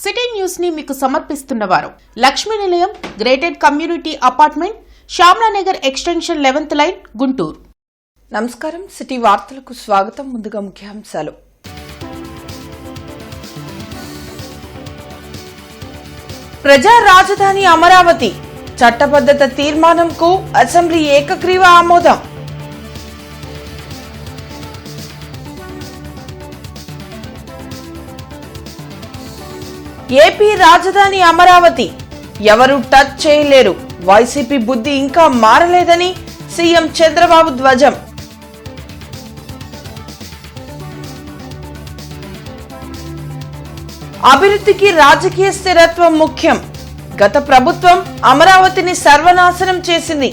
City news ని మీకు సమర్పిస్తున్నవారు Lakshmi Nilayam gated community apartment Shyamala Nagar extension 11th line Guntur. నమస్కారం. సిటీ వార్తలకు స్వాగతం. ముందుగా ముఖ్యాంశాలు. ప్రజా రాజధాని అమరావతి చట్టబద్ధత తీర్మానంకు అసెంబ్లీ ఏకగ్రీవ ఆమోదం. ఏపీ రాజధాని అమరావతి ఎవరు టచ్ చేయలేరు. వైసీపీ బుద్ధి ఇంకా మారలేదని సీఎం చంద్రబాబు ధ్వజం. అభివృద్ధికి రాజకీయ స్థిరత్వం ముఖ్యం. గత ప్రభుత్వం అమరావతిని సర్వనాశనం చేసింది.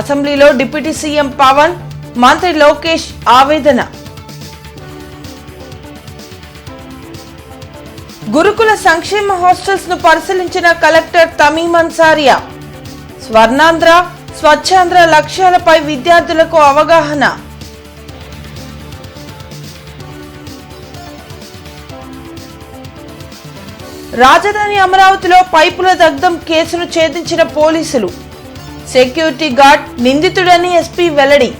అసెంబ్లీలో డిప్యూటీ సీఎం పవన్, మంత్రి లోకేష్ ఆవేదన. గురుకుల సంక్షేమ హాస్టల్స్ ను పరిశీలించిన కలెక్టర్ తమీమ్ అన్సారియా. స్వర్ణాంధ్ర, స్వచ్ఛాంధ్ర లక్ష్యాలపై విద్యార్థులకు అవగాహన. రాజధాని అమరావతిలో పైపుల దగ్ధం కేసును ఛేదించిన పోలీసులు. సెక్యూరిటీ గార్డ్ నిందితుడని ఎస్పీ వెల్లడి.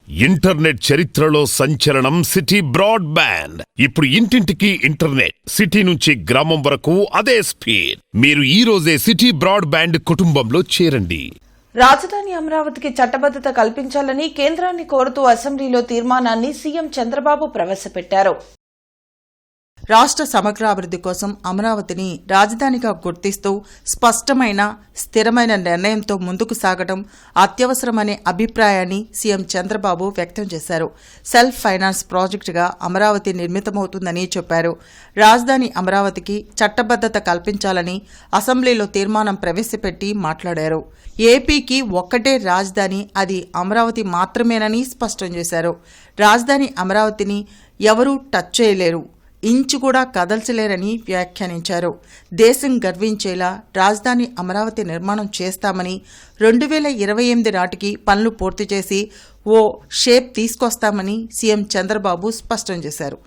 ఇంటర్నెట్ చరిత్రలో సంచలనం సిటీ బ్రాడ్బ్యాండ్. ఇప్పుడు ఇంటింటికి ఇంటర్నెట్, సిటీ నుంచి గ్రామం వరకు అదే స్పీడ్. మీరు ఈ రోజే సిటీ బ్రాడ్బ్యాండ్ కుటుంబంలో చేరండి. రాజధాని అమరావతికి చట్టబద్ధత కల్పించాలని కేంద్రాన్ని కోరుతూ అసెంబ్లీలో తీర్మానాన్ని సీఎం చంద్రబాబు ప్రవేశపెట్టారు. రాష్ట్ర సమగ్రాభివృద్ధి కోసం అమరావతిని రాజధానిగా గుర్తిస్తూ స్పష్టమైన, స్థిరమైన నిర్ణయంతో ముందుకు సాగడం అత్యవసరమనే అభిప్రాయాన్ని సీఎం చంద్రబాబు వ్యక్తం చేశారు. సెల్ఫ్ ఫైనాన్స్ ప్రాజెక్టుగా అమరావతి నిర్మితమవుతుందని చెప్పారు. రాజధాని అమరావతికి చట్టబద్ధత కల్పించాలని అసెంబ్లీలో తీర్మానం ప్రవేశపెట్టి మాట్లాడారు. ఏపీకి ఒక్కటే రాజధాని, అది అమరావతి మాత్రమేనని స్పష్టం చేశారు. రాజధాని అమరావతిని ఎవరూ టచ్ చేయలేరు, ఇంచు కూడా కదల్చలేరని వ్యాఖ్యానించారు. దేశం గర్వించేలా రాజధాని అమరావతి నిర్మాణం చేస్తామని, 2028 నాటికి పనులు పూర్తి చేసి ఓ షేప్ తీసుకొస్తామని సీఎం చంద్రబాబు స్పష్టం చేశారు.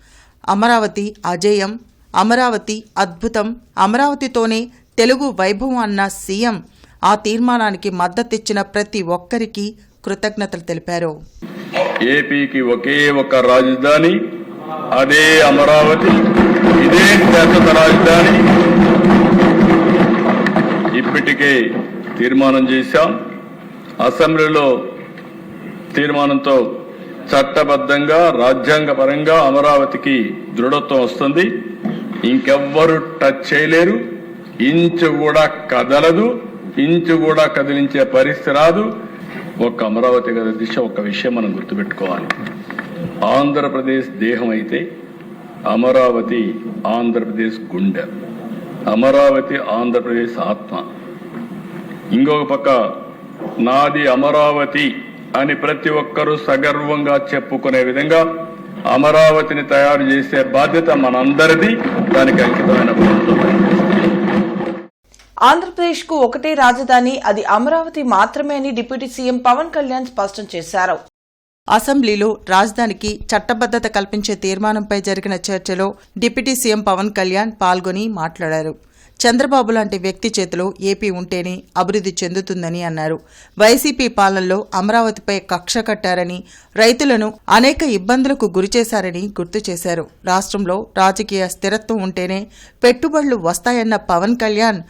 అమరావతి అజేయం, అమరావతి అద్భుతం, అమరావతితోనే తెలుగు వైభవం అన్న సీఎం ఆ తీర్మానానికి మద్దతిచ్చిన ప్రతి ఒక్కరికి కృతజ్ఞతలు తెలిపారు. ఏపీకి ఒకే ఒక రాజధాని, అదే అమరావతి. ఇదే శాశ్వత రాజధాని. ఇప్పటికే తీర్మానం చేశాం. అసెంబ్లీలో తీర్మానంతో చట్టబద్ధంగా, రాజ్యాంగపరంగా అమరావతికి దృఢత్వం వస్తుంది. ఇంకెవ్వరు టచ్ చేయలేరు. ఇంచు కూడా కదలదు, ఇంచు కూడా కదిలించే పరిస్థితి రాదు. ఒక్క అమరావతి గల దిశ. ఒక విషయం మనం గుర్తుపెట్టుకోవాలి. ఆంధ్రప్రదేశ్ దేహం అయితే అమరావతి ఆంధ్రప్రదేశ్ గుండె, అమరావతి ఆంధ్రప్రదేశ్ ఆత్మ. ఇంకొక పక్క నాది అమరావతి అని ప్రతి ఒక్కరూ సగర్వంగా చెప్పుకునే విధంగా అమరావతిని తయారు చేసే బాధ్యత మనందరిది. దానికి అంకితమైన ఆంధ్రప్రదేశ్ కు ఒకటే రాజధాని, అది అమరావతి మాత్రమే అని డిప్యూటీ సీఎం పవన్ కళ్యాణ్ స్పష్టం చేశారు. అసెంబ్లీలో రాజధానికి చట్టబద్ధత కల్పించే తీర్మానంపై జరిగిన చర్చలో డిప్యూటీ సీఎం పవన్ కళ్యాణ్ పాల్గొని మాట్లాడారు. చంద్రబాబు లాంటి వ్యక్తి చేతిలో ఏపీ ఉంటేనే అభివృద్ధి చెందుతుందని అన్నారు. వైసీపీ పాలనలో అమరావతిపై కక్ష కట్టారని, రైతులను అనేక ఇబ్బందులకు గురిచేశారని గుర్తు చేశారు. రాష్ట్రంలో రాజకీయ స్థిరత్వం ఉంటేనే పెట్టుబడులు వస్తాయన్న పవన్ కళ్యాణ్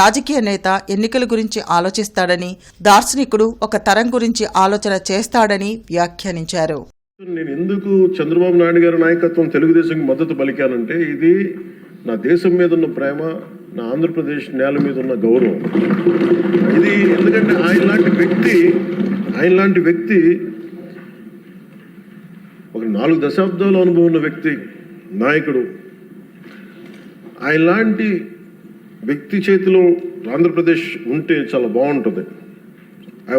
రాజకీయ నేత ఎన్నికల గురించి ఆలోచిస్తాడని, దార్శనికుడు ఒక తరం గురించి ఆలోచన చేస్తాడని వ్యాఖ్యానించారు. నేను ఎందుకు చంద్రబాబు నాయుడు గారి నాయకత్వం తెలుగుదేశంకి మద్దతు పలికానంటే, ఇది నా దేశం మీద ఉన్న ప్రేమ, నా ఆంధ్రప్రదేశ్ నేల మీద ఉన్న గౌరవం. ఇది ఎందుకంటే ఆయన లాంటి వ్యక్తి ఒక 4 దశాబ్దాల అనుభవం ఉన్న వ్యక్తి, నాయకుడు. ఆయన లాంటి వ్యక్తి చేతిలో ఆంధ్రప్రదేశ్ ఉంటే చాలా బాగుంటుంది.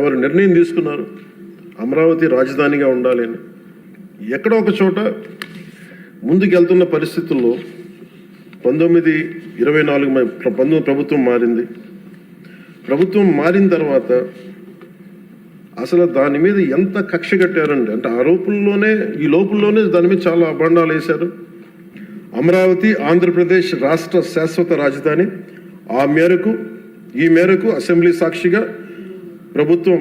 వారు నిర్ణయం తీసుకున్నారు అమరావతి రాజధానిగా ఉండాలి అని. ఎక్కడో ఒక చోట ముందుకెళ్తున్న పరిస్థితుల్లో 1924 ప్రభుత్వం మారింది. ప్రభుత్వం మారిన తర్వాత అసలు దాని మీద ఎంత కక్ష కట్టారండి అంటే ఈ లోపుల్లోనే దాని మీద చాలా అభండాలు వేశారు. అమరావతి ఆంధ్రప్రదేశ్ రాష్ట్ర శాశ్వత రాజధాని ఈ మేరకు అసెంబ్లీ సాక్షిగా ప్రభుత్వం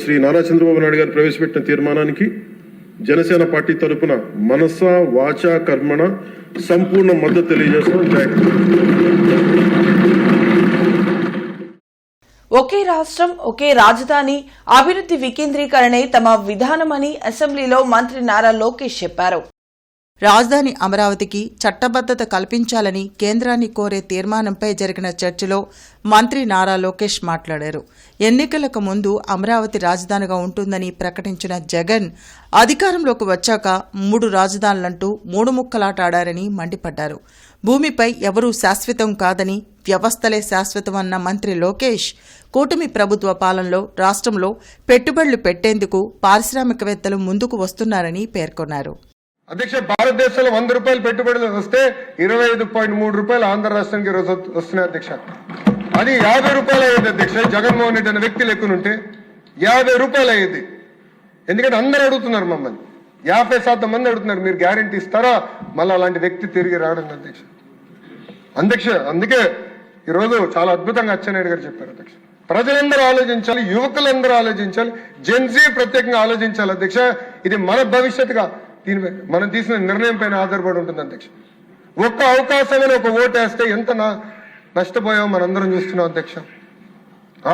శ్రీ నారా చంద్రబాబు నాయుడు గారు ప్రవేశపెట్టిన తీర్మానానికి జనసేన పార్టీ తరపున మనస వాచ కర్మణ సంపూర్ణ మద్దతు తెలియజేస్తున్నాం. ఒకే రాష్ట్రం ఒకే రాజధాని అభివృద్ధి వికేంద్రీకరణే తమ విధానమని అసెంబ్లీలో మంత్రి నారా లోకేష్ చెప్పారు. రాజధాని అమరావతికి చట్టబద్ధత కల్పించాలని కేంద్రాన్ని కోరే తీర్మానంపై జరిగిన చర్చలో మంత్రి నారా లోకేష్ మాట్లాడారు. ఎన్నికలకు ముందు అమరావతి రాజధానిగా ఉంటుందని ప్రకటించిన జగన్ అధికారంలోకి వచ్చాక 3 రాజధానులంటూ 3 ముక్కలాట ఆడారని మండిపడ్డారు. భూమిపై ఎవరూ శాశ్వతం కాదని వ్యవస్థలే శాశ్వతమన్న మంత్రి లోకేష్ కూటమి ప్రభుత్వ పాలనలో రాష్ట్రంలో పెట్టుబడులు పెట్టేందుకు పారిశ్రామికవేత్తలు ముందుకు వస్తున్నారని పేర్కొన్నారు. అధ్యక్ష, భారతదేశంలో 100 రూపాయలు పెట్టుబడులు వస్తే 25.3 రూపాయలు ఆంధ్ర రాష్ట్రానికి రోజు వస్తున్నాయి అధ్యక్ష. అది 50 రూపాయలు అయ్యేది అధ్యక్ష. జగన్మోహన్ రెడ్డి అనే వ్యక్తి లెక్కనుంటే 50 రూపాయలు అయ్యేది. ఎందుకంటే అందరూ అడుగుతున్నారు, మమ్మల్ని 50% మంది అడుగుతున్నారు, మీరు గ్యారెంటీ ఇస్తారా మళ్ళీ అలాంటి వ్యక్తి తిరిగి రావడం అధ్యక్ష. అందుకే ఈరోజు చాలా అద్భుతంగా అచ్చెన్నాయుడు గారు చెప్పారు అధ్యక్ష. ప్రజలందరూ ఆలోచించాలి, యువకులందరూ ఆలోచించాలి, జెన్జీ ప్రత్యేకంగా ఆలోచించాలి అధ్యక్ష. ఇది మన భవిష్యత్తుగా దీనిపై మనం తీసిన నిర్ణయం పైన ఆధారపడి ఉంటుంది అధ్యక్ష. ఒక్క అవకాశమైన ఒక ఓటు వేస్తే ఎంత నష్టపోయామో మనందరం చూస్తున్నాం అధ్యక్ష.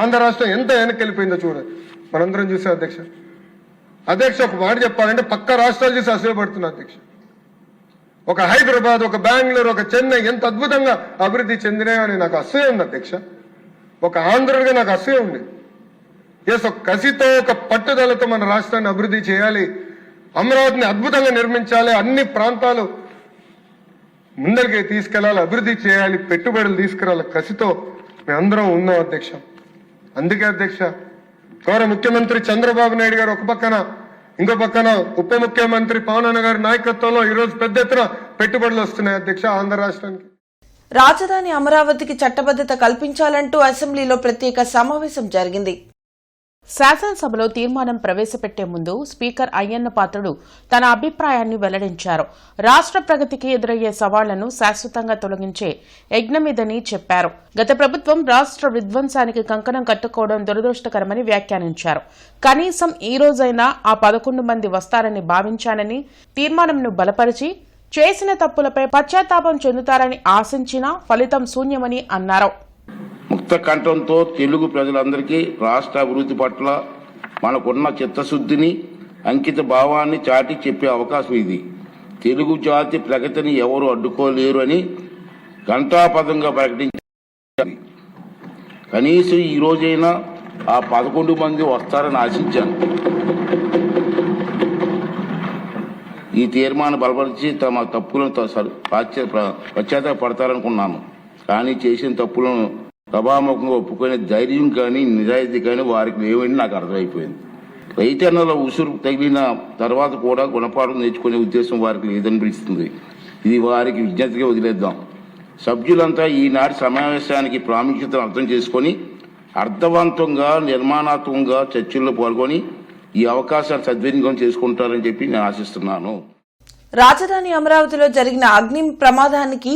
ఆంధ్ర రాష్ట్రం ఎంత వెనక్కి వెళ్ళిపోయిందో చూడండి, మనందరం చూసాం అధ్యక్ష. ఒక మాట చెప్పాలంటే పక్క రాష్ట్రాలు చూసి అసూయపడుతున్నాం అధ్యక్ష. ఒక హైదరాబాద్, ఒక బెంగళూరు, ఒక చెన్నై ఎంత అద్భుతంగా అభివృద్ధి చెందినాయని నాకు అసూయ ఉంది అధ్యక్ష. ఒక ఆంధ్రుడిగా నాకు అసూయ ఉంది. ఒక కసితో, ఒక పట్టుదలతో మన రాష్ట్రాన్ని అభివృద్ధి చేయాలి, అమరావతిని అద్భుతంగా నిర్మించాలి, అన్ని ప్రాంతాలు ముందరికి తీసుకెళ్లాలి, అభివృద్ధి చేయాలి, పెట్టుబడులు తీసుకురావాలి కసితో మేమందరం ఉన్నాం అధ్యక్ష. అందుకే అధ్యక్ష, గౌరవ ముఖ్యమంత్రి చంద్రబాబు నాయుడు గారు ఒక పక్కన, ఇంకో పక్కన ఉప ముఖ్యమంత్రి పవన్ అన్న గారి నాయకత్వంలో ఈరోజు పెద్ద ఎత్తున పెట్టుబడులు వస్తున్నాయి అధ్యక్ష ఆంధ్ర రాష్ట్రానికి. రాజధాని అమరావతికి చట్టబద్ధత కల్పించాలంటూ అసెంబ్లీలో ప్రత్యేక సమావేశం జరిగింది. శాసనసభలో తీర్మానం ప్రవేశపెట్టే ముందు స్పీకర్ అయ్యన్న పాత్రుడు తన అభిప్రాయాన్ని వెల్లడించారు. రాష్ట్ర ప్రగతికి ఎదురయ్యే సవాళ్లను శాశ్వతంగా తొలగించే యజ్ఞమిదని చెప్పారు. గత ప్రభుత్వం రాష్ట్ర విధ్వంసానికి కంకణం కట్టుకోవడం దురదృష్టకరమని వ్యాఖ్యానించారు. కనీసం ఈ రోజైనా ఆ 11 మంది వస్తారని భావించానని, తీర్మానంను బలపరిచి చేసిన తప్పులపై పశ్చాత్తాపం చెందుతారని ఆశించినా ఫలితం శూన్యమని అన్నారు. ముక్త కంఠంతో తెలుగు ప్రజలందరికీ రాష్ట్ర అభివృద్ధి పట్ల మనకున్న చిత్తశుద్ధిని, అంకిత భావాన్ని చాటి చెప్పే అవకాశం ఇది. తెలుగు జాతి ప్రగతిని ఎవరు అడ్డుకోలేరు అని ఘంటాపథంగా ప్రకటించారు. కనీసం ఈ రోజైనా ఆ 11 మంది వస్తారని ఆశించాను. ఈ తీర్మానం బలపరిచి తమ తప్పులను పశ్చాత్తాపడతారనుకున్నాను. కానీ చేసిన తప్పులను సభాముఖంగా ఒప్పుకునే ధైర్యం కానీ నిజాయితీ కానీ వారికి లేవని నాకు అర్థమైపోయింది. రైతన్నల ఉసురు తగిలిన తర్వాత కూడా గుణపాఠం నేర్చుకునే ఉద్దేశం వారికి లేదనిపిస్తుంది. ఇది వారికి విజ్ఞతగా వదిలేద్దాం. సభ్యులంతా ఈనాటి సమావేశానికి ప్రాముఖ్యతను అర్థం చేసుకొని అర్థవంతంగా, నిర్మాణాత్మకంగా చర్చల్లో పాల్గొని ఈ అవకాశాన్ని సద్వినియోగం చేసుకుంటారని చెప్పి నేను ఆశిస్తున్నాను. రాజధాని అమరావతిలో జరిగిన అగ్ని ప్రమాదానికి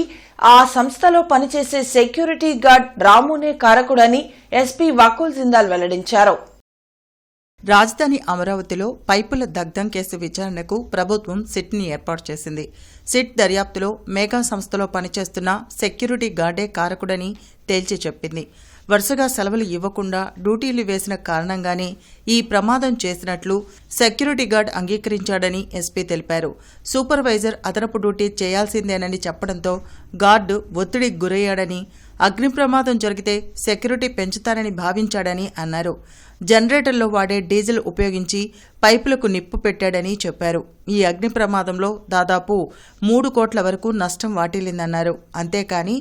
ఆ సంస్థలో పనిచేసే సెక్యూరిటీ గార్డ్ రామునే కారకుడని ఎస్పీ వకుల్ జిందాల్ వెల్లడించారు. రాజధాని అమరావతిలో పైపుల దగ్ధం కేసు విచారణకు ప్రభుత్వం సిట్ని ఏర్పాటు చేసింది. సిట్ దర్యాప్తులో మెగా సంస్థలో పనిచేస్తున్న సెక్యూరిటీ గార్డే కారకుడని తేల్చి చెప్పింది. వరుసగా సెలవులు ఇవ్వకుండా డ్యూటీలు వేసిన కారణంగానే ఈ ప్రమాదం చేసినట్లు సెక్యూరిటీ గార్డ్ అంగీకరించాడని ఎస్పీ తెలిపారు. సూపర్వైజర్ అదనపు డ్యూటీ చేయాల్సిందేనని చెప్పడంతో గార్డు ఒత్తిడికి గురయ్యాడని, అగ్ని ప్రమాదం జరిగితే సెక్యూరిటీ పెంచుతారని భావించాడని అన్నారు. జనరేటర్లో వాడే డీజిల్ ఉపయోగించి పైపులకు నిప్పు పెట్టాడని చెప్పారు. ఈ అగ్ని ప్రమాదంలో దాదాపు 3 కోట్ల వరకు నష్టం వాటిల్లిందన్నారు. అంతేకాని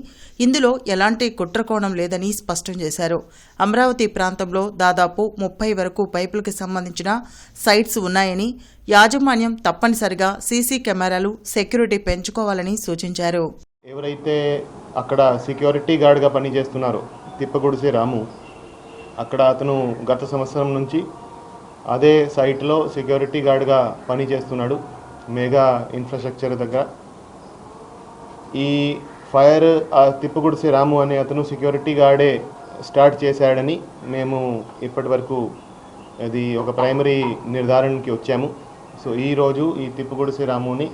ఇందులో ఎలాంటి కుట్రకోణం లేదని స్పష్టం చేశారు. అమరావతి ప్రాంతంలో దాదాపు 30 వరకు పైపులకు సంబంధించిన సైట్స్ ఉన్నాయని, యాజమాన్యం తప్పనిసరిగా సీసీ కెమెరాలు, సెక్యూరిటీ పెంచుకోవాలని సూచించారు. ఎవరైతే అక్కడ సెక్యూరిటీ గార్డ్గా పనిచేస్తున్నారో తిప్పగుడిసే రాము, అక్కడ అతను గత సంవత్సరం నుంచి అదే సైట్లో సెక్యూరిటీ గార్డ్గా పనిచేస్తున్నాడు మెగా ఇన్ఫ్రాస్ట్రక్చర్ దగ్గర. ఈ ఫైర్ తిప్పగుడిసె రాము అనే అతను సెక్యూరిటీ గార్డే స్టార్ట్ చేశాడని మేము ఇప్పటి వరకు అది ఒక ప్రైమరీ నిర్ధారణకి వచ్చాము. సో ఈరోజు ఈ తిప్పగుడిసె రాముని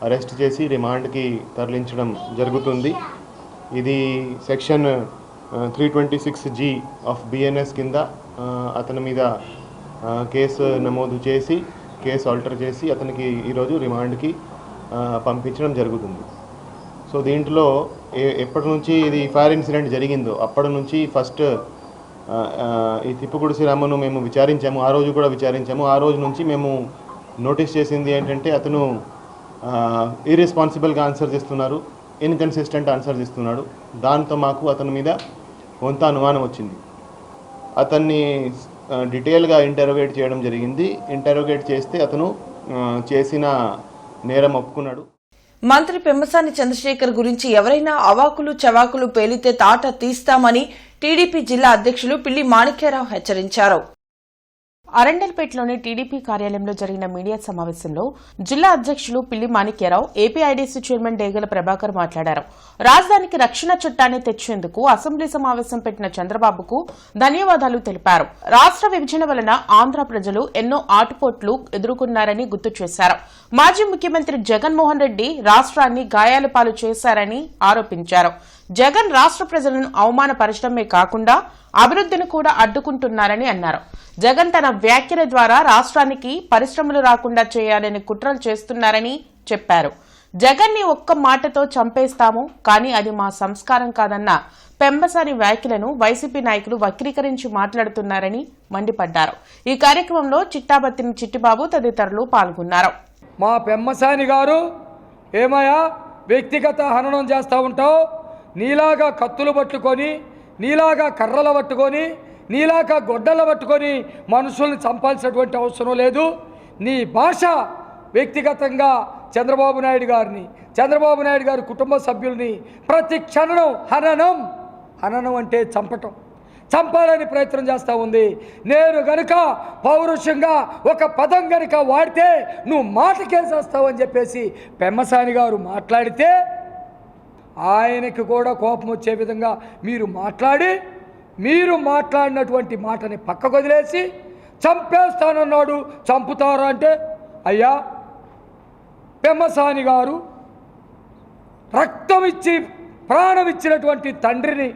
అరెస్ట్ చేసి రిమాండ్కి తరలించడం జరుగుతుంది. ఇది సెక్షన్ 326G ఆఫ్ BNS కింద అతని మీద కేసు నమోదు చేసి కేసు ఆల్టర్ చేసి అతనికి ఈరోజు రిమాండ్కి పంపించడం జరుగుతుంది. సో దీంట్లో ఎప్పటి నుంచి ఇది ఫైర్ ఇన్సిడెంట్ జరిగిందో అప్పటి నుంచి ఫస్ట్ ఈ తిప్పగుడిసె రామును మేము విచారించాము. ఆ రోజు కూడా విచారించాము. ఆ రోజు నుంచి మేము నోటీస్ చేసింది ఏంటంటే అతను ఇర్రెస్పాన్సిబుల్గా ఆన్సర్స్ ఇస్తున్నారు, ఇన్కన్సిస్టెంట్ ఆన్సర్స్ ఇస్తున్నాడు. దాంతో మాకు అతని మీద కొంత అనుమానం వచ్చింది. అతన్ని డీటెయిల్గా ఇంటరోగేట్ చేయడం జరిగింది. ఇంటరోగేట్ చేస్తే అతను చేసిన నేరం ఒప్పుకున్నాడు. మంత్రి పెమ్మసాని చంద్రశేఖర్ గురించి ఎవరైనా అవాకులు చవాకులు పేలితే తాట తీస్తామని టీడీపీ జిల్లా అధ్యక్షులు పిల్లి మాణిక్యరావు హెచ్చరించారు. అరండల్పేటలోని టీడీపీ కార్యాలయంలో జరిగిన మీడియా సమావేశంలో జిల్లా అధ్యక్షులు పిల్లి మాణిక్యరావు, ఏపీఐడీసీ చైర్మన్ డేగల ప్రభాకర్ మాట్లాడారు. రాజధానికి రక్షణ చట్టాన్ని తెచ్చేందుకు అసెంబ్లీ సమావేశం పెట్టిన చంద్రబాబుకు ధన్యవాదాలు తెలిపారు. రాష్ట్ర విభజన వలన ఆంధ్ర ప్రజలు ఎన్నో ఆటుపోట్లు ఎదుర్కొన్నారని గుర్తు చేశారు. మాజీ ముఖ్యమంత్రి జగన్మోహన్ రెడ్డి రాష్ట్రాన్ని గాయాల పాలు చేశారని ఆరోపించారు. జగన్ రాష్ట్ర ప్రజలను అవమానపరచడమే కాకుండా అభివృద్ధిని కూడా అడ్డుకుంటున్నారని అన్నారు. జగన్ తన వ్యాఖ్యల ద్వారా రాష్ట్రానికి పరిశ్రమలు రాకుండా చేయాలని కుట్రలు చేస్తున్నారని చెప్పారు. జగన్ ని ఒక్క మాటతో చంపేస్తాము, కానీ అది మా సంస్కారం కాదన్న పెమ్మసాని వ్యాఖ్యలను వైసీపీ నాయకులు వక్రీకరించి మాట్లాడుతున్నారని మండిపడ్డారు. ఈ కార్యక్రమంలో చిట్టాబత్తిని చిట్టిబాబు తదితరులు పాల్గొన్నారు. మా పెమ్మసాని గారు, ఏమయ్యా వ్యక్తిగత హననం చేస్తూ ఉంటావు, నీలాగా కత్తులు పట్టుకొని, నీలాగా కర్రలు పట్టుకొని, నీలాగా గొడ్డలు పట్టుకొని మనుషుల్ని చంపాల్సినటువంటి అవసరం లేదు. నీ భాష వ్యక్తిగతంగా చంద్రబాబు నాయుడు గారిని, చంద్రబాబు నాయుడు గారి కుటుంబ సభ్యుల్ని ప్రతి క్షణం హననం, హననం అంటే చంపటం, చంపాలని ప్రయత్నం చేస్తూ ఉంది. నేను గనుక పౌరుషంగా ఒక పదం గనుక వాడితే నువ్వు మాటకేసేస్తావు అని చెప్పేసి పెమ్మసాని గారు మాట్లాడితే ఆయనకి కూడా కోపం వచ్చే విధంగా మీరు మాట్లాడినటువంటి మాటని పక్కకు వదిలేసి చంపేస్తానన్నాడు, చంపుతారా అంటే, అయ్యా పెమ్మసాని గారు రక్తం ఇచ్చి ప్రాణం ఇచ్చినటువంటి తండ్రిని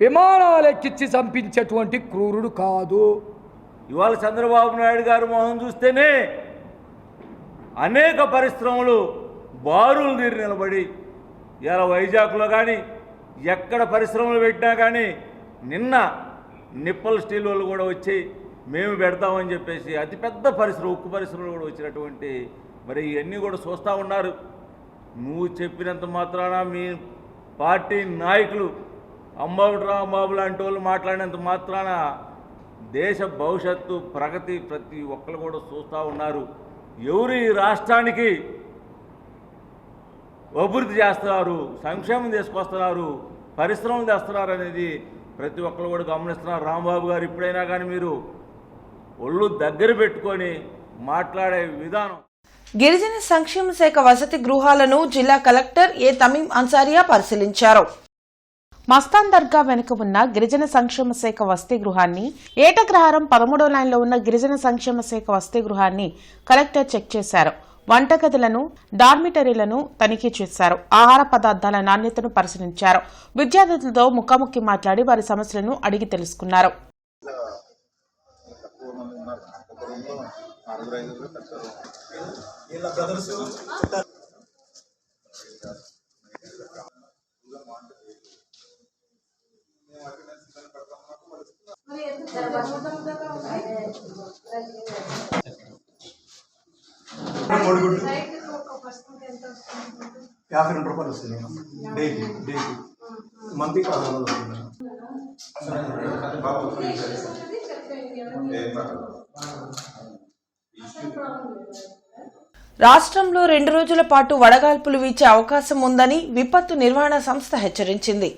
విమానాలెక్కించి చంపించేటువంటి క్రూరుడు కాదు. ఇవాళ చంద్రబాబు నాయుడు గారు మొహం చూస్తేనే అనేక పరిశ్రమలు బారులు తీరి నిలబడి, ఇలా వైజాగ్లో కానీ ఎక్కడ పరిశ్రమలు పెట్టినా కానీ, నిన్న నిప్పల్ స్టీల్ వాళ్ళు కూడా వచ్చి మేము పెడతామని చెప్పేసి అతిపెద్ద పరిశ్రమ, ఉక్కు పరిశ్రమలు కూడా వచ్చినటువంటి, మరి ఇవన్నీ కూడా చూస్తూ ఉన్నారు. నువ్వు చెప్పినంత మాత్రాన మీ పార్టీ నాయకులు అంబాబు రాంబాబు లాంటి వాళ్ళు మాట్లాడినంత మాత్రాన దేశ భవిష్యత్తు ప్రగతి ప్రతి ఒక్కరు కూడా చూస్తూ ఉన్నారు. ఎవరు ఈ రాష్ట్రానికి అభివృద్ధి చేస్తున్నారు, సంక్షేమం తీసుకొస్తున్నారు, పరిశ్రమలు తెస్తున్నారు అనేది ప్రతి ఒక్కరు కూడా గమనిస్తున్నారు. రాంబాబు గారు ఇప్పుడైనా కానీ మీరు ఒళ్ళు దగ్గర పెట్టుకొని మాట్లాడే విధానం. గిరిజన సంక్షేమ శాఖ వసతి గృహాలను జిల్లా కలెక్టర్ ఏ తమీం అన్సారియా పరిశీలించారు. మస్తాన్ దర్గా వెనుక ఉన్న గిరిజన సంక్షేమ శాఖ వసతి గృహాన్ని, ఏటగ్రహారం 13వ లైన్లో ఉన్న గిరిజన సంక్షేమ శాఖ వసతి గృహాన్ని కలెక్టర్ చెక్ చేశారు. వంటగదులను, డార్మిటరీలను తనిఖీ చేశారు. ఆహార పదార్థాల నాణ్యతను పరిశీలించారు. విద్యార్థులతో ముఖాముఖి మాట్లాడి వారి సమస్యలను అడిగి తెలుసుకున్నారు. ₹52 వస్తుంది డైలీ మంత్లీ 600 వస్తుంది. రాష్ట్రంలో 2 రోజుల పాటు వడగాల్పులు వీచే అవకాశం ఉందని విపత్తు నిర్వహణ సంస్థ హెచ్చరించింది.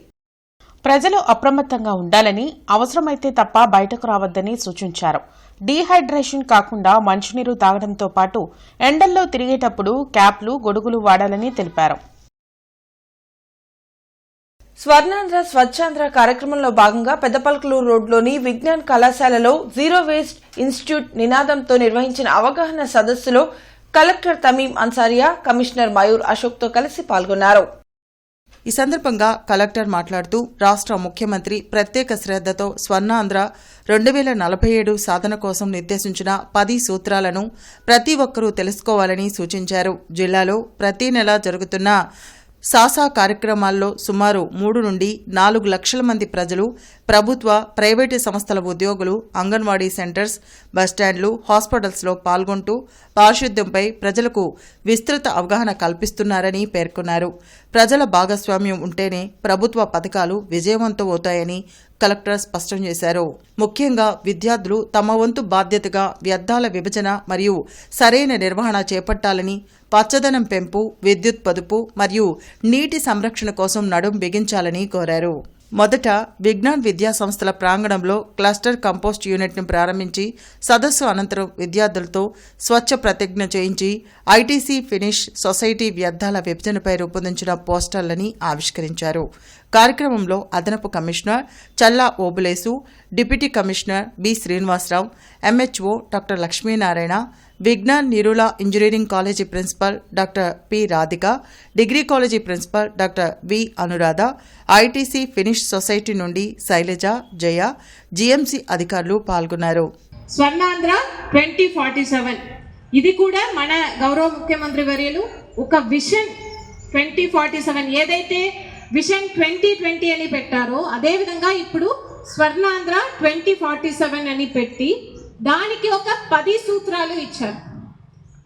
ప్రజలు అప్రమత్తంగా ఉండాలని, అవసరమైతే తప్ప బయటకు రావద్దని సూచించారు. డీహైడ్రేషన్ కాకుండా మంచినీరు తాగడంతో పాటు ఎండల్లో తిరిగేటప్పుడు క్యాప్లు, గొడుగులు వాడాలని తెలిపారు. స్వర్ణాంధ్ర స్వచ్ఛాంధ్ర కార్యక్రమంలో భాగంగా పెద్దపల్కలూరు రోడ్లోని విజ్ఞాన్ కళాశాలలో జీరో వేస్ట్ ఇన్స్టిట్యూట్ నినాదంతో నిర్వహించిన అవగాహన సదస్సులో కలెక్టర్ తమీం అన్సారియా, కమిషనర్ మయూర్ అశోక్తో కలిసి పాల్గొన్నారు. ఈ సందర్భంగా కలెక్టర్ మాట్లాడుతూ రాష్ట్ర ముఖ్యమంత్రి ప్రత్యేక శ్రద్ధతో స్వర్ణాంధ్ర 2047 సాధన కోసం నిర్దేశించిన 10 సూత్రాలను ప్రతి ఒక్కరూ తెలుసుకోవాలని సూచించారు. జిల్లాలో ప్రతి నెల జరుగుతున్న సాసా కార్యక్రమాల్లో సుమారు 3 నుండి 4 లక్షల మంది ప్రజలు, ప్రభుత్వ, ప్రైవేటు సంస్థల ఉద్యోగులు, అంగన్వాడీ సెంటర్స్, బస్టాండ్లు, హాస్పిటల్స్లో పాల్గొంటూ పారిశుద్ధ్యంపై ప్రజలకు విస్తృత అవగాహన కల్పిస్తున్నారని పేర్కొన్నారు. ప్రజల భాగస్వామ్యం ఉంటేనే ప్రభుత్వ పథకాలు విజయవంతమవుతాయని కలెక్టర్ స్పష్టం చేశారు. ముఖ్యంగా విద్యార్థులు తమ వంతు బాధ్యతగా వ్యర్థాల విభజన మరియు సరైన నిర్వహణ చేపట్టాలని, పచ్చదనం పెంపు, విద్యుత్ పొదుపు మరియు నీటి సంరక్షణ కోసం నడుం బిగించాలని కోరారు. మొదట విజ్ఞాన్ విద్యా సంస్థల ప్రాంగణంలో క్లస్టర్ కంపోస్ట్ యూనిట్ను ప్రారంభించి సదస్సు అనంతరం విద్యార్థులతో స్వచ్ఛ ప్రతిజ్ఞ చేయించి ఐటీసీ ఫినిష్ సొసైటీ వ్యర్థాల విభజనపై రూపొందించిన పోస్టర్లని ఆవిష్కరించారు. కార్యక్రమంలో అదనపు commissioner Challa Obulesu, deputy commissioner B Srinivasarao, MHO doctor Lakshminarayana, Vignan Nirula engineering college principal doctor P Radhika, degree college principal doctor V Anuradha, ITC finish society నుండి శైలజ, జయ, జీఎంసీ అధికారులు పాల్గొన్నారు. స్వర్ణాంధ్ర 2047 ఇది కూడా మన గౌరవ ముఖ్యమంత్రి వర్యులు ఒక విషన్ 2047 ఏదైతే విషన్ 2020 అని పెట్టారో అదేవిధంగా ఇప్పుడు స్వర్ణాంధ్ర 2047 అని పెట్టి దానికి ఒక 10 సూత్రాలు ఇచ్చారు.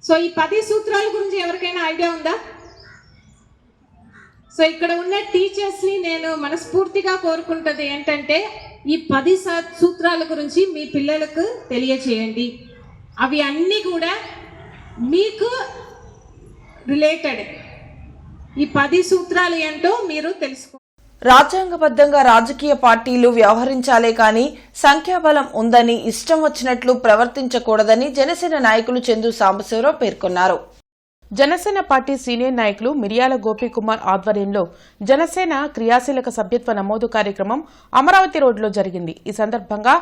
సో ఈ 10 సూత్రాల గురించి ఎవరికైనా ఐడియా ఉందా? సో ఇక్కడ ఉన్న టీచర్స్ని నేను మనస్ఫూర్తిగా కోరుకుంటుంది ఏంటంటే ఈ 10 సూత్రాల గురించి మీ పిల్లలకు తెలియచేయండి. అవి అన్నీ కూడా మీకు రిలేటెడ్. ఈ 10 సూత్రాలు ఏంటో మీరు తెలుసుకో. రాజ్యాంగబద్ధంగా రాజకీయ పార్టీలు వ్యవహరించాలే కానీ సంఖ్యాబలం ఉందని ఇష్టం వచ్చినట్లు ప్రవర్తించకూడదని జనసేన నాయకులు చందు సాంబశివరావు పేర్కొన్నారు. జనసేన పార్టీ సీనియర్ నాయకులు మిర్యాల గోపీకుమార్ ఆధ్వర్యంలో జనసేన క్రియాశీలక సభ్యత్వ నమోదు కార్యక్రమం అమరావతి రోడ్లో జరిగింది. ఈ సందర్భంగా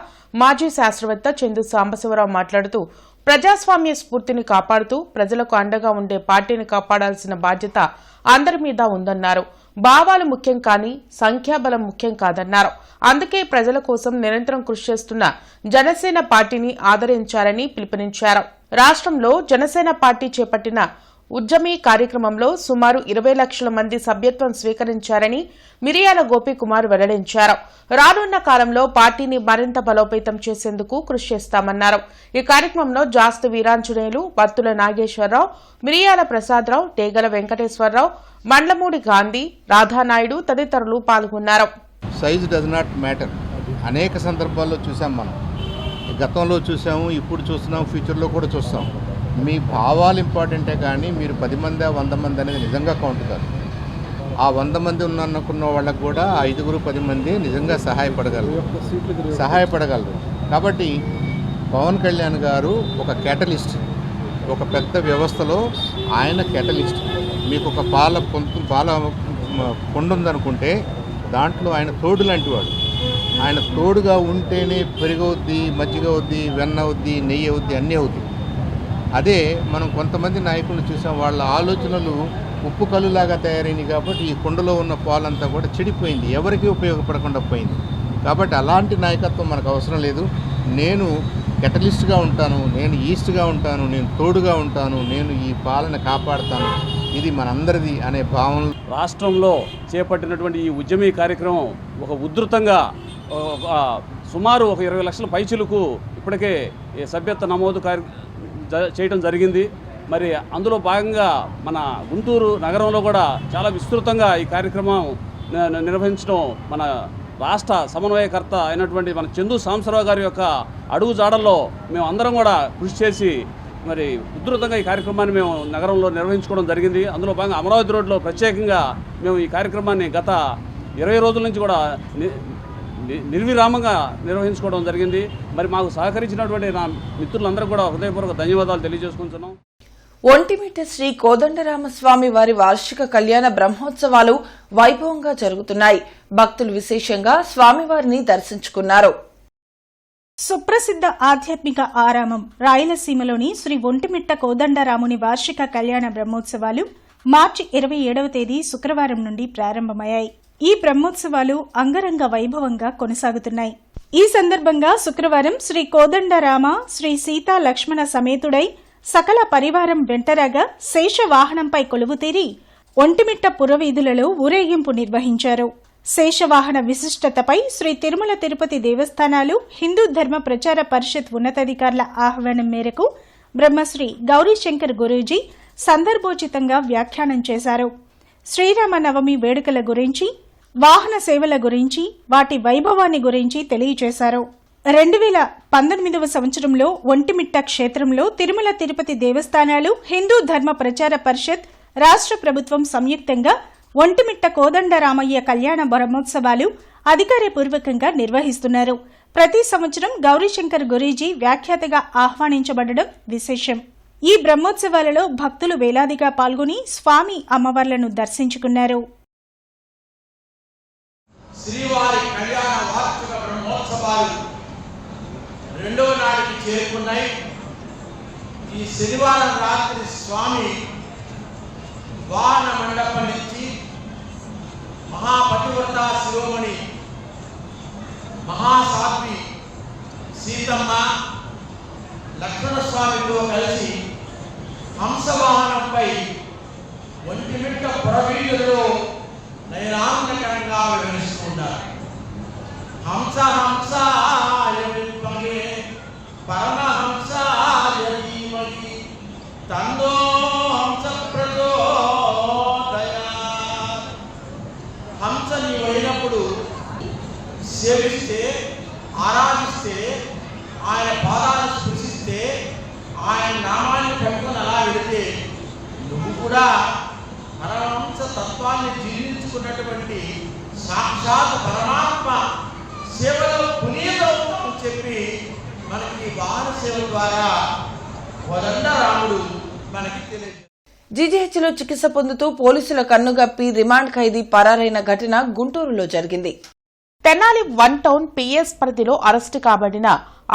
మాజీ శాస్త్రవేత్త చందు సాంబశివరావు మాట్లాడుతూ ప్రజాస్వామ్య స్ఫూర్తిని కాపాడుతూ ప్రజలకు అండగా ఉండే పార్టీని కాపాడాల్సిన బాధ్యత అందరి మీద ఉందన్నారు. భావాలు ముఖ్యం కానీ సంఖ్యాబలం ముఖ్యం కాదన్నారు. అందుకే ప్రజల కోసం నిరంతరం కృషి చేస్తున్న జనసేన పార్టీని ఆదరించాలని పిలుపునిచ్చారు. రాష్ట్రంలో జనసేన పార్టీ చేపట్టిన ఉద్యమీ కార్యక్రమంలో సుమారు 20 లక్షల మంది సభ్యత్వం స్వీకరించారని మిరియాల గోపీకుమార్ వెల్లడించారు. రానున్న కాలంలో పార్టీని మరింత బలోపేతం చేసేందుకు కృషి చేస్తామన్నారు. ఈ కార్యక్రమంలో జాస్తు వీరాంజనేయులు, బత్తుల నాగేశ్వరరావు, మిరియాల ప్రసాదరావు, టేగల వెంకటేశ్వరరావు, మండ్లమూడి గాంధీ, రాధానాయుడు తదితరులు పాల్గొన్నారు. Size does not matter. అనేక సందర్భాల్లో చూసాం, మనం గతంలో చూసాము, ఇప్పుడు చూస్తున్నాం, ఫ్యూచర్లో కూడా చూస్తాం. మీ భావాలు ఇంపార్టెంటే కానీ మీరు 10 మంది 100 మంది అనేది నిజంగా కౌంట్ కాదు. ఆ 100 మంది అనుకున్న వాళ్ళకు కూడా 5-10 మంది నిజంగా సహాయపడగలరు. కాబట్టి పవన్ కళ్యాణ్ గారు ఒక క్యాటలిస్ట్, ఒక పెద్ద వ్యవస్థలో ఆయన క్యాటలిస్ట్. మీకు ఒక పాల కొండ ఉందనుకుంటే దాంట్లో ఆయన తోడు లాంటి వాడు. ఆయన తోడుగా ఉంటేనే పెరుగవుద్ది, మజ్జిగ అవుద్ది, వెన్న అవుద్ది, నెయ్యి అవుద్ది, అన్నీ అవుద్ది. అదే మనం కొంతమంది నాయకులను చూసాం, వాళ్ళ ఆలోచనలు ఉప్పు కల్లులాగా తయారైంది. కాబట్టి ఈ కుండలో ఉన్న పాలంతా కూడా చెడిపోయింది, ఎవరికీ ఉపయోగపడకుండా పోయింది. కాబట్టి అలాంటి నాయకత్వం మనకు అవసరం లేదు. నేను కెటలిస్ట్గా ఉంటాను, నేను ఈస్ట్గా ఉంటాను, నేను తోడుగా ఉంటాను, నేను ఈ పాలన కాపాడుతాను, ఇది మనందరిది అనే భావన. రాష్ట్రంలో చేపట్టినటువంటి ఈ ఉద్యమీ కార్యక్రమం ఒక ఉధృతంగా సుమారు ఒక 20 లక్షల పైచిలకు ఇప్పటికే సభ్యత్వ నమోదు చేయడం జరిగింది. మరి అందులో భాగంగా మన గుంటూరు నగరంలో కూడా చాలా విస్తృతంగా ఈ కార్యక్రమం నిర్వహించడం మన రాష్ట్ర సమన్వయకర్త అయినటువంటి మన చందు సాంబశివరావు గారి యొక్క అడుగు జాడల్లో మేము అందరం కూడా కృషి చేసి మరి ఉధృతంగా ఈ కార్యక్రమాన్ని మేము నగరంలో నిర్వహించుకోవడం జరిగింది. అందులో భాగంగా అమరావతి రోడ్లో ప్రత్యేకంగా మేము ఈ కార్యక్రమాన్ని గత 20 రోజుల నుంచి కూడా నిర్విరామంగా నిర్వహించుకోవడం జరిగింది. మరి మాకు సహకరించినటువంటి నా మిత్రులందరూ కూడా హృదయపూర్వక ధన్యవాదాలు తెలియజేసుకుంటున్నాం. ఒంటిమిట్ట శ్రీ కోదండరామస్వామి వారి వార్షిక కళ్యాణ బ్రహ్మోత్సవాలు వైభవంగా జరుగుతున్నాయి. భక్తులు విశేషంగా స్వామివారిని దర్శించుకున్నారు. సుప్రసిద్ధ ఆధ్యాత్మిక ఆరామం రాయలసీమలోని శ్రీ ఒంటిమిట్ట కోదండరాముని వార్షిక కళ్యాణ బ్రహ్మోత్సవాలు మార్చి 27వ తేదీ శుక్రవారం నుండి ప్రారంభమయ్యాయి. ఈ బ్రహ్మోత్సవాలు అంగరంగ వైభవంగా కొనసాగుతున్నాయి. ఈ సందర్భంగా శుక్రవారం శ్రీ కోదండరామ శ్రీ సీతా లక్ష్మణ సమేతుడై సకల పరివారం వెంటరాగా శేషవాహనంపై కొలువుతీరి ఒంటిమిట్ట పురవీధులలో ఊరేగింపు నిర్వహించారు. శేషవాహన విశిష్టతపై శ్రీ తిరుమల తిరుపతి దేవస్థానాలు హిందూ ధర్మ ప్రచార పరిషత్ ఉన్నతాధికారుల ఆహ్వానం మేరకు బ్రహ్మశ్రీ గౌరీశంకర్ గురూజీ సందర్భోచితంగా వ్యాఖ్యానం చేశారు. శ్రీరామ నవమి వేడుకల గురించి, వాహన సేవల గురించి, వాటి వైభవాన్ని గురించి తెలియజేశారు. 2019వ సంవత్సరంలో ఒంటిమిట్ట క్షేత్రంలో తిరుమల తిరుపతి దేవస్థానాలు హిందూ ధర్మ ప్రచార పరిషత్ రాష్ట్ర ప్రభుత్వం సంయుక్తంగా ఒంటిమిట్ట కోదండరామయ్య కళ్యాణ బ్రహ్మోత్సవాలు అధికారపూర్వకంగా నిర్వహిస్తున్నారు. ప్రతి సంవత్సరం గౌరీశంకర్ గురూజీ వ్యాఖ్యాతగా ఆహ్వానించబడడం విశేషం. ఈ బ్రహ్మోత్సవాలలో భక్తులు వేలాదిగా పాల్గొని స్వామి అమ్మవార్లను దర్శించుకున్నారు. శ్రీవారి కళ్యాణ వార్షిక బ్రహ్మోత్సవాలు రెండవ నాటికి చేరుకున్నాయి. ఈ శనివారం రాత్రి స్వామి వాహన మండపం నుంచి మహాపతివ్రత శిరోమణి మహాసాధ్వి సీతమ్మ లక్ష్మణస్వామితో కలిసి హంసవాహనంపై ఒంటిమిట్ట పురవీధులలో నయనాంతకరంగా వివరిస్తున్నారు. హంస హంస పరమహంస తందో హంస ప్రచోదయ. హంస నీవు అయినప్పుడు సేవిస్తే, ఆరాధిస్తే, ఆయన పాదాలను స్పృశిస్తే, ఆయన నామాన్ని పెట్టుకుని అలా వెళితే నువ్వు కూడా పరమహంస తత్వాన్ని జీర్ణించుకున్నటువంటి సాక్షాత్ పరమాత్మ సేవలో పునీతవుతామని చెప్పి మనకి వాహన సేవ ద్వారా కోదండరాముడు మనకి తెలియజేశారు. జీజీహెచ్లో చికిత్స పొందుతూ పోలీసుల కన్నుగప్పి రిమాండ్ ఖైదీ పరారైన ఘటన గుంటూరులో జరిగింది. తెనాలి 1 టౌన్ పిఎస్ పరిధిలో అరెస్టు కాబడిన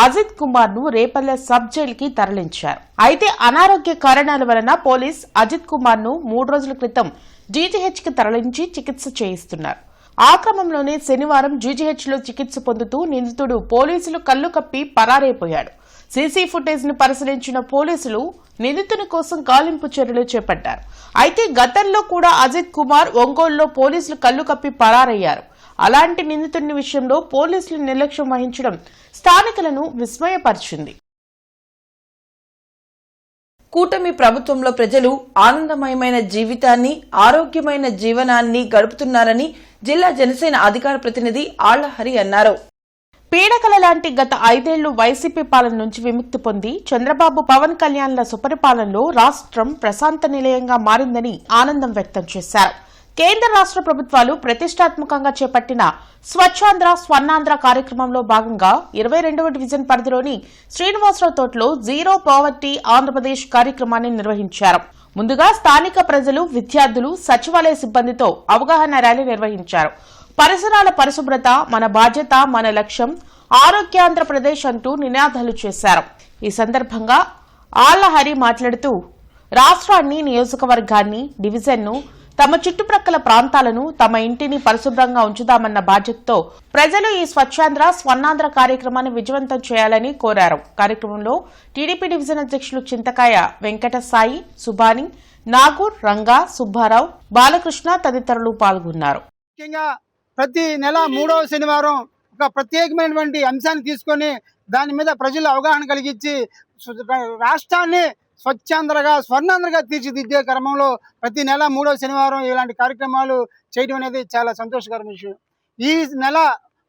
అజిత్ కుమార్ ను రేపల్లె సబ్ జైలుకి తరలించారు. అయితే అనారోగ్య కారణాల వలన పోలీస్ అజిత్ కుమార్ ను 3 రోజుల క్రితం జీజీహెచ్ కి తరలించి చికిత్స చేయిస్తున్నారు. ఆ క్రమంలోనే శనివారం జీజీహెచ్లో చికిత్స పొందుతూ నిందితుడు పోలీసులు కళ్లు కప్పి పరారైపోయాడు. సీసీ ఫుటేజ్ ను పరిశీలించిన పోలీసులు నిందితుని కోసం గాలింపు చర్యలు చేపట్టారు. అయితే గతంలో కూడా అజిత్ కుమార్ ఒంగోలులో పోలీసులు కళ్లు కప్పి పరారయ్యారు. అలాంటి నిందితుని విషయంలో పోలీసులు నిర్లక్ష్యం వహించడం స్థానికులను విస్మయపరిచింది. కూటమి ప్రభుత్వంలో ప్రజలు ఆనందమయమైన జీవితాన్ని, ఆరోగ్యమైన జీవనాన్ని గడుపుతున్నారని జిల్లా జనసేన అధికార ప్రతినిధి ఆళ్లహరి అన్నారు. పీడకల లాంటి గత 5 ఏళ్లు వైసీపీ పాలన నుంచి విముక్తి పొంది చంద్రబాబు, పవన్ కళ్యాణ్ల సుపరిపాలనలో రాష్ట్రం ప్రశాంత నిలయంగా మారిందని ఆనందం వ్యక్తం చేశారు. కేంద్ర రాష్ట్ర ప్రభుత్వాలు ప్రతిష్టాత్మకంగా చేపట్టిన స్వచ్ఛాంధ్ర స్వర్ణాంధ్ర కార్యక్రమంలో భాగంగా 22వ డివిజన్ పరిధిలోని శ్రీనివాసరావు తోటలో జీరో పావర్టీ ఆంధ్రప్రదేశ్ కార్యక్రమాన్ని నిర్వహించారు. ముందుగా స్థానిక ప్రజలు, విద్యార్థులు, సచివాలయ సిబ్బందితో అవగాహన ర్యాలీ నిర్వహించారు. పరిసరాల పరిశుభ్రత మన బాధ్యత, మన లక్ష్యం, ఆరోగ్యాంధ్రప్రదేశ్ అంటూ నినాదాలు చేశారు. ఈ సందర్భంగా ఆళ్లహరి మాట్లాడుతూ రాష్ట్రాన్ని, నియోజకవర్గాన్ని, డివిజన్ను, తమ చుట్టుప్రక్కల ప్రాంతాలను, తమ ఇంటిని పరిశుభ్రంగా ఉంచుదామన్న బాధ్యతతో ప్రజలు ఈ స్వచ్ఛాంధ్ర స్వర్ణాంధ్ర కార్యక్రమాన్ని విజయవంతం చేయాలని కోరారు. కార్యక్రమంలో టీడీపీ డివిజన్ అధ్యక్షులు చింతకాయ వెంకట సాయి, సుభాని, నాగూర్, రంగా, సుబ్బారావు, బాలకృష్ణ తదితరులు పాల్గొన్నారు. ముఖ్యంగా ప్రతి నెల 3వ శనివారం ఒక ప్రత్యేకమైనటువంటి అంశాన్ని తీసుకొని దాని మీద ప్రజలు అవగాహన కలిగించి రాష్ట్రాన్ని స్వచ్ఛాంధ్రగా, స్వర్ణాంధ్రగా తీర్చిదిద్దే క్రమంలో ప్రతి నెల 3వ శనివారం ఇలాంటి కార్యక్రమాలు చేయడం అనేది చాలా సంతోషకరమైన విషయం. ఈ నెల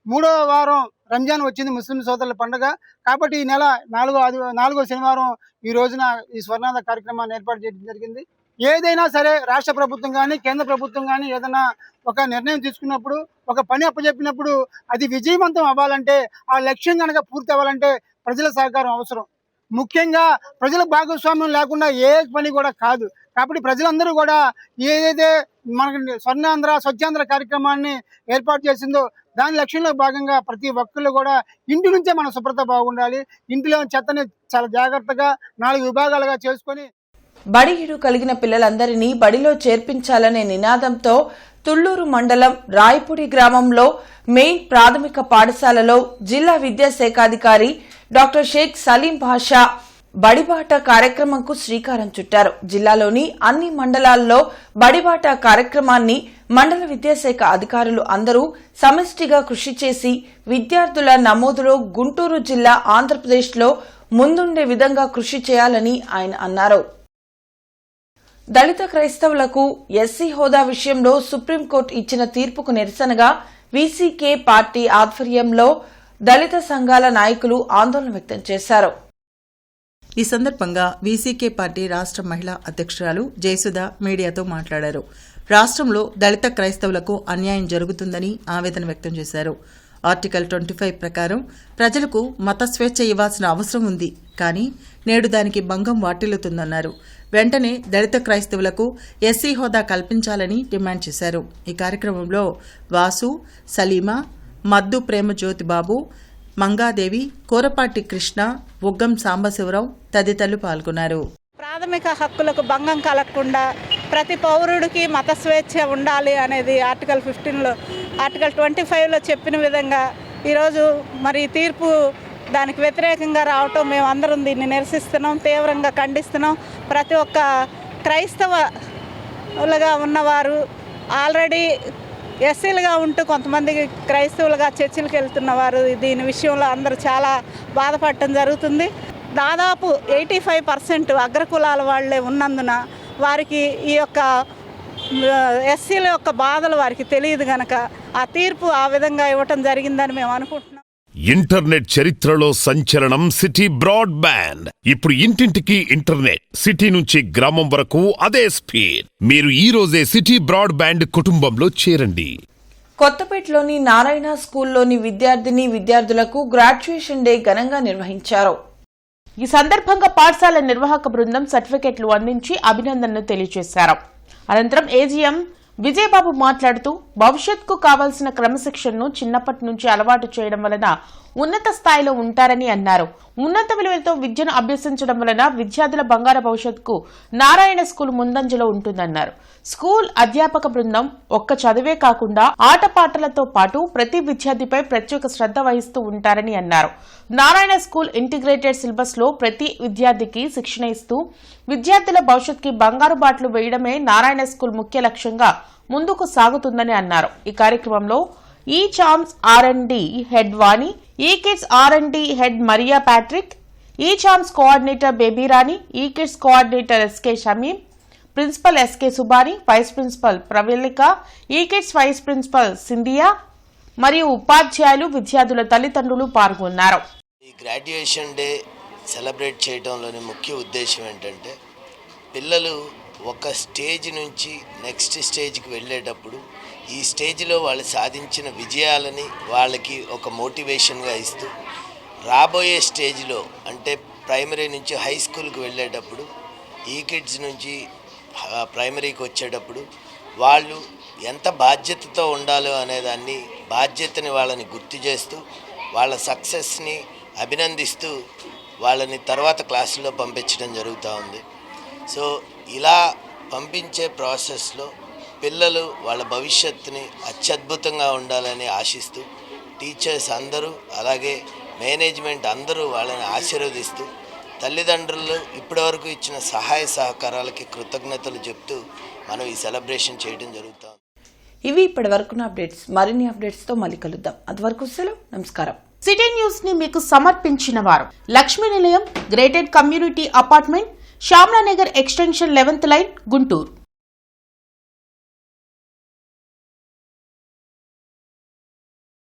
3వ వారం రంజాన్ వచ్చింది, ముస్లిం సోదరుల పండుగ. కాబట్టి ఈ నెల 4వ శనివారం ఈ రోజున ఈ స్వర్ణాంధ్ర కార్యక్రమాన్ని ఏర్పాటు చేయడం జరిగింది. ఏదైనా సరే రాష్ట్ర ప్రభుత్వం కానీ కేంద్ర ప్రభుత్వం కానీ ఏదైనా ఒక నిర్ణయం తీసుకున్నప్పుడు ఒక పని అప్పచెప్పినప్పుడు అది విజయవంతం అవ్వాలంటే ఆ లక్ష్యం కనుక పూర్తి అవ్వాలంటే ప్రజల సహకారం అవసరం. ముఖ్యంగా ప్రజల భాగస్వామ్యం లేకుండా ఏ పని కూడా కాదు. కాబట్టి ప్రజలందరూ కూడా ఏదైతే మనకి స్వర్ణాంధ్ర స్వచ్ఛాంధ్ర కార్యక్రమాన్ని ఏర్పాటు చేసిందో దాని లక్ష్యంలో భాగంగా ప్రతి ఒక్కళ్ళు కూడా ఇంటి నుంచే మన శుభ్రత బాగుండాలి. ఇంటిలో చెత్తని చాలా జాగ్రత్తగా 4 విభాగాలుగా చేసుకొని బడిగిడు కలిగిన పిల్లలందరినీ బడిలో చేర్పించాలనే నినాదంతో తుళ్లూరు మండలం రాయపూడి గ్రామంలో మెయిన్ ప్రాథమిక పాఠశాలలో జిల్లా విద్యాశాఖాధికారి డాక్టర్ షేక్ సలీం బాషా బడిబాట కార్యక్రమంకు శ్రీకారం చుట్టారు. జిల్లాలోని అన్ని మండలాల్లో బడిబాట కార్యక్రమాన్ని మండల విద్యాశాఖ అధికారులు అందరూ సమిష్టిగా కృషి చేసి విద్యార్థుల నమోదులో గుంటూరు జిల్లా ఆంధ్రప్రదేశ్లో ముందుండే విధంగా కృషి చేయాలని ఆయన అన్నారు. దళిత క్రైస్తవులకు ఎస్సీ హోదా విషయంలో సుప్రీంకోర్టు ఇచ్చిన తీర్పుకు నిరసనగా వీసీకే పార్టీ ఆధ్వర్యంలో దళిత సంఘాల నాయకులు ఆందోళన వ్యక్తం చేశారు. ఈ సందర్భంగా వీసీకే పార్టీ రాష్ట్ర మహిళా అధ్యక్షురాలు జయసుధ మీడియాతో మాట్లాడారు. రాష్ట్రంలో దళిత క్రైస్తవులకు అన్యాయం జరుగుతుందని ఆవేదన వ్యక్తం చేశారు. ఆర్టికల్ 25 ప్రకారం ప్రజలకు మత స్వేచ్ఛ ఇవ్వాల్సిన అవసరం ఉంది, కానీ నేడు దానికి భంగం వాటిల్లుతుందన్నారు. వెంటనే దళిత క్రైస్తవులకు ఎస్సీ హోదా కల్పించాలని డిమాండ్ చేశారు. ఈ కార్యక్రమంలో వాసు, సలీమా, మద్దు ప్రేమజ్యోతిబాబు, మంగాదేవి, కోరపాటి కృష్ణ, ఉగ్గం సాంబశివరావు తదితరులు పాల్గొన్నారు. ప్రాథమిక హక్కులకు భంగం కలగకుండా ప్రతి పౌరుడికి మత స్వేచ్ఛ ఉండాలి అనేది ఆర్టికల్ 15లో ఆర్టికల్ 25లో చెప్పిన విధంగా ఈరోజు మరి తీర్పు దానికి వ్యతిరేకంగా రావటం మేము అందరం దీన్ని నిరసిస్తున్నాం, తీవ్రంగా ఖండిస్తున్నాం. ప్రతి ఒక్క క్రైస్తవులుగా ఉన్నవారు ఆల్రెడీ ఎస్సీలుగా ఉంటూ కొంతమంది క్రైస్తవులుగా చర్చిలకు వెళ్తున్నవారు దీని విషయంలో అందరూ చాలా బాధపడటం జరుగుతుంది. దాదాపు 85% అగ్రకులాల వాళ్లే ఉన్నందున వారికి ఈ యొక్క ఎస్సీల యొక్క బాధలు వారికి తెలియదు గనక ఆ తీర్పు ఆ విధంగా ఇవ్వటం జరిగిందని మేము అనుకుంటున్నాం. ఇంటర్నెట్ చరిత్రలో సంచలనం సిటీ బ్రాడ్బ్యాండ్. ఇప్పుడు ఇంటింటికి ఇంటర్నెట్, సిటీ నుంచి గ్రామం వరకు అదే స్పీడ్. మీరు ఈ రోజే సిటీ బ్రాడ్బ్యాండ్ కుటుంబంలో చేరండి. కొత్తపేటలోని నారాయణ స్కూల్లోని విద్యార్థులకు గ్రాడ్యుయేషన్ డే ఘనంగా నిర్వహించారు. ఈ సందర్భంగా పాఠశాల నిర్వాహక బృందం సర్టిఫికెట్లు అందించి అభినందనలు తెలియజేశారు. అనంతరం ఏజీఎం విజయబాబు మాట్లాడుతూ భవిష్యత్తుకు కావాల్సిన క్రమశిక్షణను చిన్నప్పటి నుంచి అలవాటు చేయడం వలన ఉన్నత స్థాయిలో ఉంటారని అన్నారు. ఉన్నత విలువలతో విద్యను అభ్యసించడం వలన విద్యార్థుల బంగారు భవిష్యత్తుకు నారాయణ స్కూల్ ముందంజలో ఉంటుందన్నారు. స్కూల్ అధ్యాపక బృందం ఒక్క చదువే కాకుండా ఆటపాటలతో పాటు ప్రతి విద్యార్థిపై ప్రత్యేక శ్రద్ధ వహిస్తూ ఉంటారని అన్నారు. నారాయణ స్కూల్ ఇంటిగ్రేటెడ్ సిలబస్ లో ప్రతి విద్యార్థికి శిక్షణ ఇస్తూ విద్యార్థుల భవిష్యత్తుకి బంగారు బాటలు వేయడమే నారాయణ స్కూల్ ముఖ్య లక్ష్యంగా ముందుకు సాగుతుందని అన్నారు. ఈ కార్యక్రమంలో ఈ charms R&D head Vani, E kids R&D head Maria Patrick, E champs coordinator Baby Rani, E kids coordinator SK Shamim, principal SK Subhani, vice principal Pravallika, E kids vice principal Scindia మరియు ఉపాధ్యాయులు, విద్యార్థుల తల్లిదండ్రులు పాల్గొన్నారు. ఈ గ్రాడ్యుయేషన్ డే సెలబ్రేట్ చేయడంలోని ముఖ్య ఉద్దేశం ఏంటంటే పిల్లలు ఒక స్టేజ్ నుంచి నెక్స్ట్ స్టేజ్కి వెళ్ళేటప్పుడు ఈ స్టేజ్లో వాళ్ళు సాధించిన విజయాలని వాళ్ళకి ఒక మోటివేషన్గా ఇస్తూ రాబోయే స్టేజ్లో అంటే ప్రైమరీ నుంచి హై స్కూల్కి వెళ్ళేటప్పుడు ఈ కిడ్స్ నుంచి ప్రైమరీకి వచ్చేటప్పుడు వాళ్ళు ఎంత బాధ్యతతో ఉండాలో అనేదాన్ని బాధ్యతని వాళ్ళని గుర్తు చేస్తూ వాళ్ళ సక్సెస్ని అభినందిస్తూ వాళ్ళని తర్వాత క్లాసులో పంపించడం జరుగుతూ ఉంది. సో ఇలా పంపించే ప్రాసెస్లో పిల్లలు వాళ్ళ భవిష్యత్తుని అత్యద్భుతంగా ఉండాలని ఆశిస్తూ టీచర్స్ అందరూ అలాగే మేనేజ్మెంట్ అందరూ వాళ్ళని ఆశీర్వదిస్తూ తల్లిదండ్రులు ఇప్పటివరకు ఇచ్చిన సహాయ సహకారాలకి కృతజ్ఞతలు చెప్తూ మనం ఈ సెలబ్రేషన్ చేయడం జరుగుతుంది. ఇవి ఇప్పటి వరకు అప్డేట్స్. మరిన్ని అప్డేట్స్తో మళ్ళీ కలుద్దాం. అంతవరకు సెలవు. నమస్కారం. సిటీ న్యూస్ ని మీకు సమర్పించిన వారు Lakshmi Nilayam, gated community apartment, Shyamalanagar extension 11th line, Guntur.